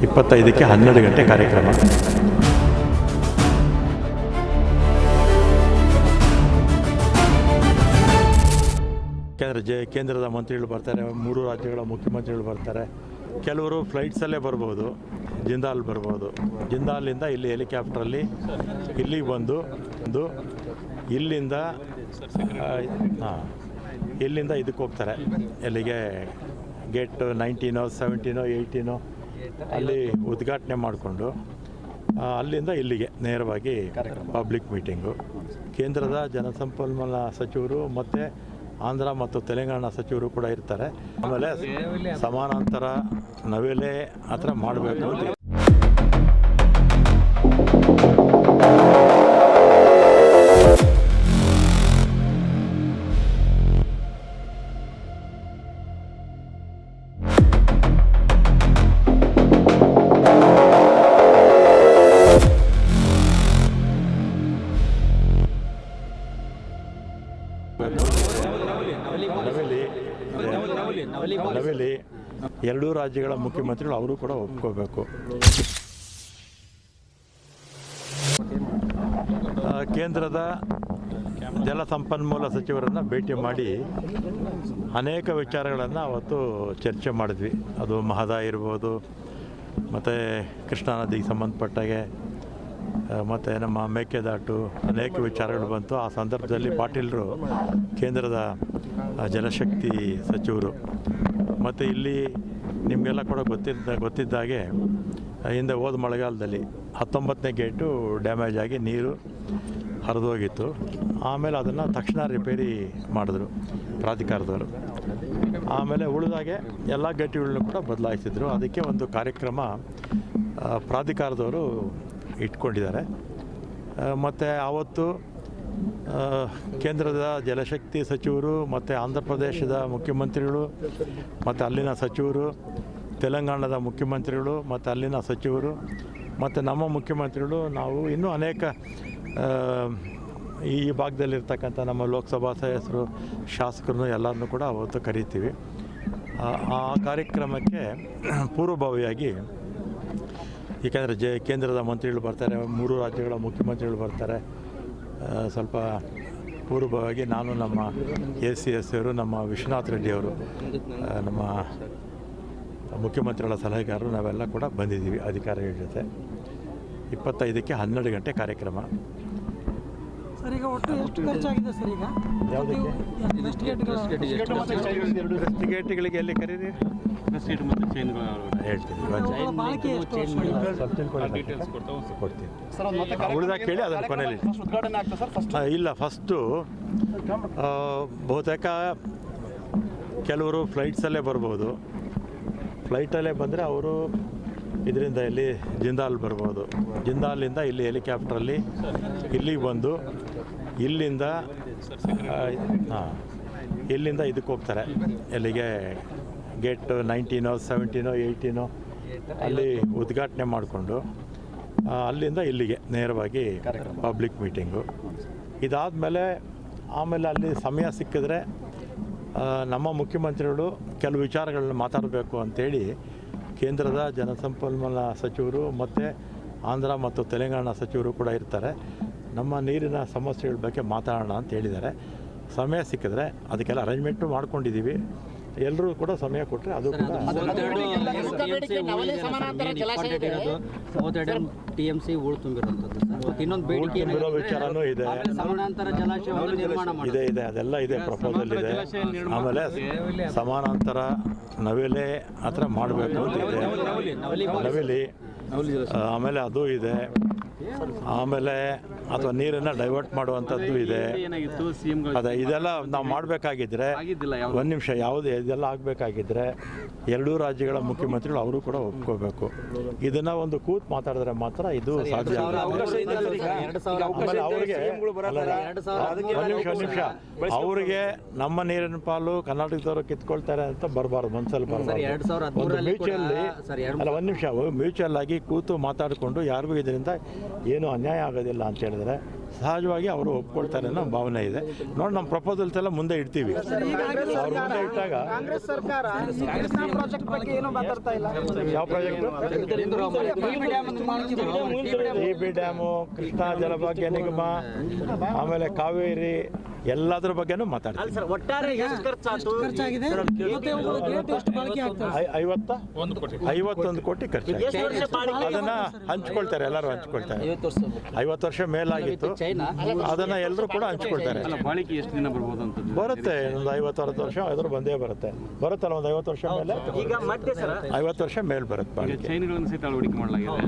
25ಕ್ಕೆ 12 ಗಂಟೆ ಕಾರ್ಯಕ್ರಮ. ಕೇಂದ್ರದ ಮಂತ್ರಿಗಳು ಬರ್ತಾರೆ, 3 ರಾಜ್ಯಗಳ ಮುಖ್ಯಮಂತ್ರಿಗಳು ಬರ್ತಾರೆ. ಕೆಲವರು ಫ್ಲೈಟ್ಸಲ್ಲೇ ಬರ್ಬೋದು, ಜಿಂದಾಲ್ ಬರ್ಬೋದು. ಜಿಂದಾಲಿಂದ ಇಲ್ಲಿ ಹೆಲಿಕಾಪ್ಟ್ರಲ್ಲಿ ಇಲ್ಲಿಗೆ ಬಂದು ಇಲ್ಲಿಂದ ಇದಕ್ಕೆ ಹೋಗ್ತಾರೆ. ಎಲ್ಲಿಗೆ ಗೇಟ್ 19, 17, 18 ಅಲ್ಲಿ ಉದ್ಘಾಟನೆ ಮಾಡಿಕೊಂಡು ಅಲ್ಲಿಂದ ಇಲ್ಲಿಗೆ ನೇರವಾಗಿ ಪಬ್ಲಿಕ್ ಮೀಟಿಂಗು. ಕೇಂದ್ರದ ಜಲಸಂಪನ್ಮೂಲ ಸಚಿವರು ಮತ್ತು ಆಂಧ್ರ ಮತ್ತು ತೆಲಂಗಾಣ ಸಚಿವರು ಕೂಡ ಇರ್ತಾರೆ. ಆಮೇಲೆ ಸಮಾನಾಂತರ ನವಿಲೆ ಆ ಥರ ಮಾಡಬೇಕು ಅಂತ. ನವಿಲಿ 2 ರಾಜ್ಯಗಳ ಮುಖ್ಯಮಂತ್ರಿಗಳು ಅವರು ಕೂಡ ಒಪ್ಕೋಬೇಕು. ಕೇಂದ್ರದ ಜಲಸಂಪನ್ಮೂಲ ಸಚಿವರನ್ನು ಭೇಟಿ ಮಾಡಿ ಅನೇಕ ವಿಚಾರಗಳನ್ನು ಅವತ್ತು ಚರ್ಚೆ ಮಾಡಿದ್ವಿ. ಅದು ಮಹದಾಯಿ ಇರ್ಬೋದು, ಮತ್ತು ಕೃಷ್ಣಾ ನದಿಗೆ ಸಂಬಂಧಪಟ್ಟಾಗೆ, ಮತ್ತು ನಮ್ಮ ಮೇಕೆದಾಟು, ಅನೇಕ ವಿಚಾರಗಳು ಬಂತು. ಆ ಸಂದರ್ಭದಲ್ಲಿ ಪಾಟೀಲರು ಕೇಂದ್ರದ ಜಲಶಕ್ತಿ ಸಚಿವರು, ಮತ್ತು ಇಲ್ಲಿ ನಿಮಗೆಲ್ಲ ಕೂಡ ಗೊತ್ತಿದ್ದಾಗೆ ಹಿಂದೆ ಹೋದ ಮಳೆಗಾಲದಲ್ಲಿ 19ನೇ ಗೇಟು ಡ್ಯಾಮೇಜ್ ಆಗಿ ನೀರು ಹರಿದೋಗಿತ್ತು. ಆಮೇಲೆ ಅದನ್ನು ತಕ್ಷಣ ರಿಪೇರಿ ಮಾಡಿದ್ರು ಪ್ರಾಧಿಕಾರದವರು. ಆಮೇಲೆ ಉಳಿದಾಗೆ ಎಲ್ಲ ಗೇಟುಗಳನ್ನೂ ಕೂಡ ಬದಲಾಯಿಸಿದ್ರು. ಅದಕ್ಕೆ ಒಂದು ಕಾರ್ಯಕ್ರಮ ಪ್ರಾಧಿಕಾರದವರು ಇಟ್ಕೊಂಡಿದ್ದಾರೆ. ಮತ್ತು ಆವತ್ತು ಕೇಂದ್ರದ ಜಲಶಕ್ತಿ ಸಚಿವರು ಮತ್ತು ಆಂಧ್ರ ಪ್ರದೇಶದ ಮುಖ್ಯಮಂತ್ರಿಗಳು ಮತ್ತು ಅಲ್ಲಿನ ಸಚಿವರು, ತೆಲಂಗಾಣದ ಮುಖ್ಯಮಂತ್ರಿಗಳು ಮತ್ತು ಅಲ್ಲಿನ ಸಚಿವರು, ಮತ್ತು ನಮ್ಮ ಮುಖ್ಯಮಂತ್ರಿಗಳು, ನಾವು ಇನ್ನೂ ಅನೇಕ ಈ ಭಾಗದಲ್ಲಿರ್ತಕ್ಕಂಥ ನಮ್ಮ ಲೋಕಸಭಾ ಸದಸ್ಯರು, ಶಾಸಕರನ್ನು ಎಲ್ಲರನ್ನೂ ಕೂಡ ಅವತ್ತು ಕರೀತೀವಿ. ಆ ಕಾರ್ಯಕ್ರಮಕ್ಕೆ ಪೂರ್ವಭಾವಿಯಾಗಿ, ಏಕೆಂದರೆ ಕೇಂದ್ರದ ಮಂತ್ರಿಗಳು ಬರ್ತಾರೆ, 3 ರಾಜ್ಯಗಳ ಮುಖ್ಯಮಂತ್ರಿಗಳು ಬರ್ತಾರೆ. ಸ್ವಲ್ಪ ಪೂರ್ವಭಾವಿಯಾಗಿ ನಾನು, ನಮ್ಮ ACS ಅವರು, ನಮ್ಮ ವಿಶ್ವನಾಥ್ ರೆಡ್ಡಿ ಅವರು, ನಮ್ಮ ಮುಖ್ಯಮಂತ್ರಿಗಳ ಸಲಹೆಗಾರರು, ನಾವೆಲ್ಲ ಕೂಡ ಬಂದಿದ್ದೀವಿ ಅಧಿಕಾರಿಗಳ ಜೊತೆ. 25ಕ್ಕೆ 12 ಗಂಟೆ ಕಾರ್ಯಕ್ರಮ. ಸರ್, ಈಗ ಒಟ್ಟು ಎಷ್ಟು ಖರ್ಚಾಗಿದೆ ಸರ್? ಈಗ ಯಾವುದಕ್ಕೆ ಇನ್ವೆಸ್ಟಿಗೇಟ್ಗಳಿಗೆ ಎಲ್ಲಿ ಕರೀರಿ ಹೇಳ್ತೀನಿ, ಕೊಡ್ತೀನಿ. ಉಳಿದಾಗ ಕೇಳಿ ಅದನ್ನು ಕೊನೆಯಲ್ಲಿ. ಇಲ್ಲ, ಫಸ್ಟು ಬಹುತೇಕ ಕೆಲವರು ಫ್ಲೈಟ್ಸಲ್ಲೇ ಬರ್ಬೋದು. ಫ್ಲೈಟಲ್ಲೇ ಬಂದರೆ ಅವರು ಇದರಿಂದ ಇಲ್ಲಿ ಜಿಂದಾಲ್ ಬರ್ಬೋದು. ಜಿಂದಾಲಿಂದ ಇಲ್ಲಿ ಹೆಲಿಕಾಪ್ಟ್ರಲ್ಲಿ ಇಲ್ಲಿಗೆ ಬಂದು ಇಲ್ಲಿಂದ ಇದಕ್ಕೆ ಹೋಗ್ತಾರೆ. ಎಲ್ಲಿಗೆ ಗೇಟ್ 19, 17, 18 ಅಲ್ಲಿ ಉದ್ಘಾಟನೆ ಮಾಡಿಕೊಂಡು ಅಲ್ಲಿಂದ ಇಲ್ಲಿಗೆ ನೇರವಾಗಿ ಪಬ್ಲಿಕ್ ಮೀಟಿಂಗು. ಇದಾದಮೇಲೆ ಆಮೇಲೆ ಅಲ್ಲಿ ಸಮಯ ಸಿಕ್ಕಿದ್ರೆ ನಮ್ಮ ಮುಖ್ಯಮಂತ್ರಿಗಳು ಕೆಲವು ವಿಚಾರಗಳನ್ನ ಮಾತಾಡಬೇಕು ಅಂಥೇಳಿ ಕೇಂದ್ರದ ಜಲಸಂಪನ್ಮೂಲ ಸಚಿವರು ಮತ್ತು ಆಂಧ್ರ ಮತ್ತು ತೆಲಂಗಾಣ ಸಚಿವರು ಕೂಡ ಇರ್ತಾರೆ. ನಮ್ಮ ನೀರಿನ ಸಮಸ್ಯೆಗಳ ಬಗ್ಗೆ ಮಾತಾಡೋಣ ಅಂತ ಹೇಳಿದ್ದಾರೆ. ಸಮಯ ಸಿಕ್ಕಿದ್ರೆ ಅದಕ್ಕೆಲ್ಲ ಅರೇಂಜ್ಮೆಂಟು ಮಾಡ್ಕೊಂಡಿದ್ದೀವಿ. ಎಲ್ಲರೂ ಕೂಡ ಸಮಯ ಕೊಟ್ಟರೆ ಅದು ಕೂಡ ವಿಚಾರನೂ ಇದೆ, ಅದೆಲ್ಲ ಇದೆ, ಪ್ರಪೋಸಲ್ ಇದೆ. ಆಮೇಲೆ ಸಮಾನಾಂತರ ನವಿಲೆ ಆ ಥರ ಮಾಡಬೇಕು ಅಂತ ಇದೆ, ನವಿಲಿ. ಆಮೇಲೆ ಅದು ಇದೆ. ಆಮೇಲೆ ಅಥವಾ ನೀರನ್ನು ಡೈವರ್ಟ್ ಮಾಡುವಂಥದ್ದು ಇದೆ. ಅದೇ ಇದೆಲ್ಲ ನಾವು ಮಾಡಬೇಕಾಗಿದ್ದರೆ, ಒಂದು ನಿಮಿಷ, ಇದೆಲ್ಲ ಆಗಬೇಕಾಗಿದ್ದರೆ 2 ರಾಜ್ಯಗಳ ಮುಖ್ಯಮಂತ್ರಿಗಳು ಅವರು ಕೂಡ ಒಪ್ಕೋಬೇಕು. ಇದನ್ನು ಒಂದು ಕೂತ್ ಮಾತಾಡಿದ್ರೆ ಮಾತ್ರ ಇದು ಸಾಧ್ಯ ಆಗುತ್ತೆ. ಆಮೇಲೆ ಅವ್ರಿಗೆ ಒಂದು ನಿಮಿಷ ಅವರಿಗೆ ನಮ್ಮ ನೀರಿನ ಪಾಲು ಕರ್ನಾಟಕದವರು ಕಿತ್ಕೊಳ್ತಾರೆ ಅಂತ ಬರಬಾರ್ದು, ಮನಸ್ಸಲ್ಲಿ ಬರಬಾರ್ದು. ಒಂದು ಒಂದು ನಿಮಿಷ ಮ್ಯೂಚುವಲ್ ಆಗಿ ಕೂತು ಮಾತಾಡಿಕೊಂಡು ಯಾರಿಗೂ ಇದರಿಂದ ಏನು ಅನ್ಯಾಯ ಆಗೋದಿಲ್ಲ ಅಂತ ಹೇಳಿದ್ರೆ ಸಹಜವಾಗಿ ಅವರು ಒಪ್ಕೊಳ್ತಾರೆ ಅನ್ನೋ ಭಾವನೆ ಇದೆ. ನೋಡಿ, ನಮ್ಮ ಪ್ರಪೋಸಲ್ಸ್ ಎಲ್ಲ ಮುಂದೆ ಇಡ್ತೀವಿ. ಅವ್ರು ಮುಂದೆ ಇಟ್ಟಾಗ ಕಾಂಗ್ರೆಸ್ ಸರ್ಕಾರ ಪ್ರಾಜೆಕ್ಟ್ ಬಗ್ಗೆ ಏನೂ ಮಾತಾಡ್ತಾ ಇಲ್ಲ. ಯಾವ project? TB. Dam, Krishna Jalabhagya ನಿಗಮ, ಆಮೇಲೆ ಕಾವೇರಿ, ಎಲ್ಲದ್ರ ಬಗ್ಗೆನೂ ಮಾತಾಡ್ತೀವಿ. ಒಟ್ಟಾರೆ ಎಷ್ಟು ಖರ್ಚಾಗಿದೆ ಮತ್ತೆ ಅವುಗಳ ಗೇಟ್ ಎಷ್ಟು ಬಳಕೆ ಆಗ್ತದೆ? 51 ಕೋಟಿ ಖರ್ಚಾಗಿದೆ. ಅದನ್ನ ಹಂಚ್ಕೊಳ್ತಾರೆ, ಎಲ್ಲರೂ ಹಂಚ್ಕೊಳ್ತಾರೆ. 50 ವರ್ಷ ಮೇಲಾಗಿತ್ತು, ಅದನ್ನ ಎಲ್ಲರೂ ಕೂಡ ಹಂಚ್ಕೊಳ್ತಾರೆ. ಬಾಳಿಕೆ ಎಷ್ಟು ದಿನ ಬರ್ಬೋದು ಅಂತ ಬರುತ್ತೆ, ಒಂದು 50-60 ವರ್ಷ ಆದ್ರೂ ಬಂದೇ ಬರುತ್ತಲ್ಲ, ಒಂದು 50 ವರ್ಷ ಮೇಲೆ, ಈಗ ಮಧ್ಯೆ ಸರ್ 50 ವರ್ಷ ಮೇಲೆ ಬರುತ್ತೆ ಬಾಳಿಕೆ. ಚೈನ್ಗಳನ್ನು ಸಹಿತ ಅಳವಡಿಕೆ ಮಾಡಲಾಗಿದೆ.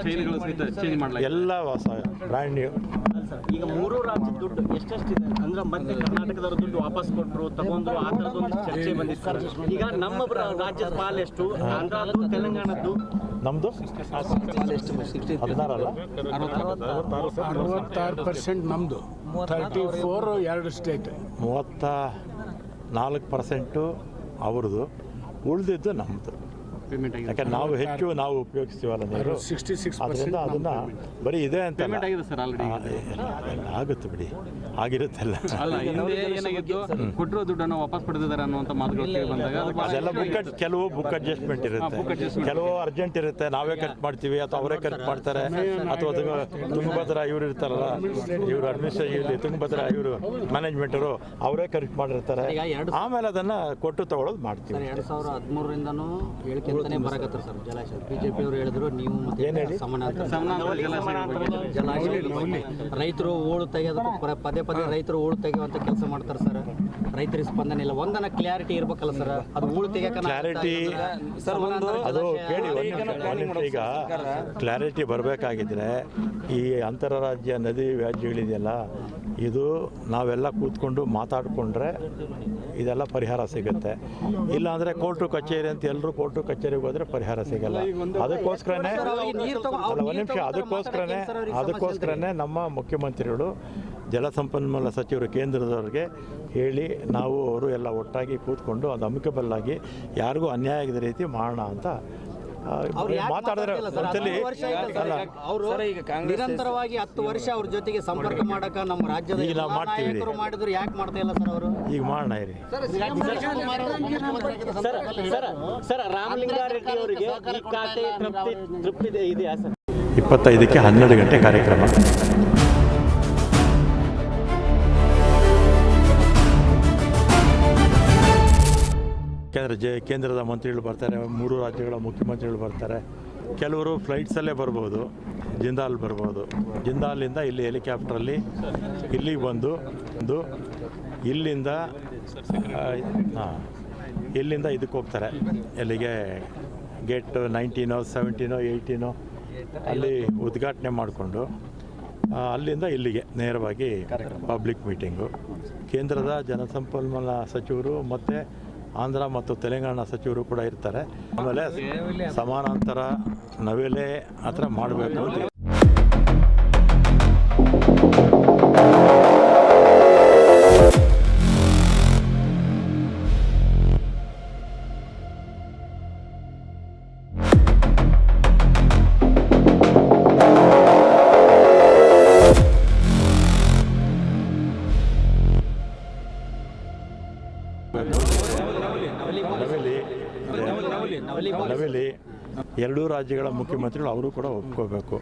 ಚೈನ್ಗಳು ಸಹಿತ ಚೇಂಜ್ ಮಾಡಲಾಗಿದೆ. ಎಲ್ಲ ಹೊಸ ಬ್ರ್ಯಾಂಡ್ ನ್ಯೂ. ಈಗ ಮೂರು ರಾಜ್ಯದ ದುಡ್ಡು ಎಷ್ಟೆಷ್ಟಿದೆ ಅಂದ್ರೆ ಮತ್ತೆ ಕರ್ನಾಟಕದವ್ರ ದುಡ್ಡು ವಾಪಸ್ ಕೊಟ್ಟರು ತಗೊಂಡ್ರು ಆ ಥರದೊಂದು ಚರ್ಚೆ ಬಂದಿತ್ತು ಸರ್. ಈಗ ನಮ್ಮ ರಾಜ್ಯದ ಪಾಲೆಷ್ಟು, ಆಂಧ್ರದ್ದು, ತೆಲಂಗಾಣದ್ದು? ನಮ್ಮದು 16 ಅಲ್ಲ, 66% ನಮ್ಮದು, 34 2 ಸ್ಟೇಟ್, 34% ಅವ್ರದ್ದು, ಉಳಿದಿದ್ದು ನಮ್ಮದು. ಪೇಮೆಂಟ್ ಆಗಿದೆ. ಯಾಕಂದ್ರೆ ನಾವು ಹೆಚ್ಚು ನಾವು ಉಪಯೋಗಿಸ್ತೀವಲ್ಲ ನೀರು, 66% ಅದರಿಂದ ಅದನ್ನ ಬರೀ ಇದೆ ಅಂತ ಪೇಮೆಂಟ್ ಆಗಿದೆ ಸರ್ ಆಲ್ರೆಡಿ. ಆಗುತ್ತೆ ಬಿಡಿ, ಆಗಿರುತ್ತಲ್ಲ. ಅಲ್ಲ, ಹಿಂದೆ ಏನಾಗಿತ್ತು, ಕೊಟ್ಟಿರೋ ದುಡ್ಡನ್ನು ವಾಪಸ್ ಪಡೆದಿದ್ದಾರೆ ಅನ್ನುವಂಥ ಮಾತುಗಳು ಕೇಳಿ ಬಂದಾಗ ಅದೆಲ್ಲ ಕೆಲವು ಬುಕ್ ಅಡ್ಜಸ್ಟ್ಮೆಂಟ್ ಇರುತ್ತೆ, ಕೆಲವು ಅರ್ಜೆಂಟ್ ಇರುತ್ತೆ, ನಾವೇ ಖರ್ಚು ಮಾಡ್ತೀವಿ ಅಥವಾ ಅವರೇ ಖರ್ಚು ಮಾಡ್ತಾರೆ, ಅಥವಾ ತುಂಗಭದ್ರಾ ಇವ್ರು ಇರ್ತಾರಲ್ಲ, ಇವರು ಅಡ್ಮಿನಿಸ್ಟ್ರೇಷನ್, ತುಂಗಭದ್ರಾ ಇವರು ಮ್ಯಾನೇಜ್ಮೆಂಟರು ಅವರೇ ಖರ್ಚು ಮಾಡಿರ್ತಾರೆ, ಆಮೇಲೆ ಅದನ್ನ ಕೊಟ್ಟು ತಗೊಳ್ಳೋದು ಮಾಡ್ತೀವಿ. 2013ರಿಂದನೂ ಹೇಳಿಕೆ ಬರಕತ್ತಾರೆ ಸರ್ ಜಲಾಶಯ. ಬಿಜೆಪಿ ಅವರು ಹೇಳಿದ್ರು ನೀವು ಮತ್ತೆ ಸಮಾನಾಂತರ ಜಲಾಶಯ ರೈತರು ಹೂಳು ತೆಗೆಯೋದಕ್ಕೆ ಪದೇ ರೈತರು ಹೂಳು ತೆಗೆಯುವಂತ ಕೆಲಸ ಮಾಡ್ತಾರೆ ಸರ್. ರೈತರಿಗೆ ಸ್ಪಂದನೆ ಇಲ್ಲ. ಒಂದನ್ನ ಕ್ಲಾರಿಟಿ ಇರ್ಬೇಕಲ್ಲ ಸರ್, ಅದು ಹೂಳು ತೆಗೆಯಕ ಕ್ಲಾರಿಟಿ ಅದು ಕೇಳಿ ಈಗ ಕ್ಲಾರಿಟಿ ಬರಬೇಕಾಗಿದ್ರೆ ಈ ಅಂತರರಾಜ್ಯ ನದಿ ವ್ಯಾಜ್ಯಗಳಿದೆಯಲ್ಲ, ಇದು ನಾವೆಲ್ಲ ಕೂತ್ಕೊಂಡು ಮಾತಾಡಿಕೊಂಡ್ರೆ ಇದೆಲ್ಲ ಪರಿಹಾರ ಸಿಗುತ್ತೆ. ಇಲ್ಲಾಂದರೆ ಕೋರ್ಟು ಕಚೇರಿ ಅಂತ ಎಲ್ಲರೂ ಕೋರ್ಟು ಕಚೇರಿಗೆ ಹೋದರೆ ಪರಿಹಾರ ಸಿಗಲ್ಲ. ಅದಕ್ಕೋಸ್ಕರನೇ ಒಂದು ನಿಮಿಷ, ಅದಕ್ಕೋಸ್ಕರನೇ ನಮ್ಮ ಮುಖ್ಯಮಂತ್ರಿಗಳು ಜಲಸಂಪನ್ಮೂಲ ಸಚಿವರು ಕೇಂದ್ರದವ್ರಿಗೆ ಹೇಳಿ ನಾವು ಅವರು ಎಲ್ಲ ಒಟ್ಟಾಗಿ ಕೂತ್ಕೊಂಡು ಅದು ಅಮಿಕಬಲ್ ಆಗಿ ಯಾರಿಗೂ ಅನ್ಯಾಯ ಆಗದ ರೀತಿ ಮಾಡೋಣ ಅಂತ ಮಾತಾಡಿದ್ರೆ ಒಂದ್ಸಲಿ ಅಲ್ಲ, ನಿರಂತರವಾಗಿ 10 ವರ್ಷ ಅವ್ರ ಜೊತೆಗೆ ಸಂಪರ್ಕ ಮಾಡಕ ನಮ್ಮ ರಾಜ್ಯದ ಈಗ ನಾವು ಮಾಡ್ತೀವಿ, ಮಾಡಿದ್ರು ಯಾಕೆ ಮಾಡ್ತಾ ಇಲ್ಲ ಸರ್ ಅವರು? ಈಗ ಮಾಡೋಣ ಇರಿ. ಸರ್ ರಾಮಲಿಂಗಾರೆಡ್ಡಿ ಅವರಿಗೆ ಈ ಖಾತೆ ತೃಪ್ತಿ ಇದೆಯಾ ಸರ್? 25ಕ್ಕೆ 12 ಗಂಟೆ ಕಾರ್ಯಕ್ರಮ. ಕೇಂದ್ರದ ಮಂತ್ರಿಗಳು ಬರ್ತಾರೆ, 3 ರಾಜ್ಯಗಳ ಮುಖ್ಯಮಂತ್ರಿಗಳು ಬರ್ತಾರೆ. ಕೆಲವರು ಫ್ಲೈಟ್ಸಲ್ಲೇ ಬರ್ಬೋದು, ಜಿಂದಾಲ್ ಬರ್ಬೋದು. ಜಿಂದಾಲಿಂದ ಇಲ್ಲಿ ಹೆಲಿಕಾಪ್ಟ್ರಲ್ಲಿ ಇಲ್ಲಿಗೆ ಬಂದು ಇಲ್ಲಿಂದ ಇದಕ್ಕೆ ಹೋಗ್ತಾರೆ, ಎಲ್ಲಿಗೆ ಗೇಟ್ 19, 17, 18 ಅಲ್ಲಿ ಉದ್ಘಾಟನೆ ಮಾಡಿಕೊಂಡು ಅಲ್ಲಿಂದ ಇಲ್ಲಿಗೆ ನೇರವಾಗಿ ಪಬ್ಲಿಕ್ ಮೀಟಿಂಗು. ಕೇಂದ್ರದ ಜಲಸಂಪನ್ಮೂಲ ಸಚಿವರು ಮತ್ತು ಆಂಧ್ರ ಮತ್ತು ತೆಲಂಗಾಣ ಸಚಿವರು ಕೂಡ ಇರ್ತಾರೆ. ಆಮೇಲೆ ಸಮಾನಾಂತರ ನವೆಲೆ ಆ ಥರ ಮಾಡಬೇಕು ಅಂತ. ನವೆಲಿ 2 ರಾಜ್ಯಗಳ ಮುಖ್ಯಮಂತ್ರಿಗಳು ಅವರು ಕೂಡ ಒಪ್ಕೋಬೇಕು.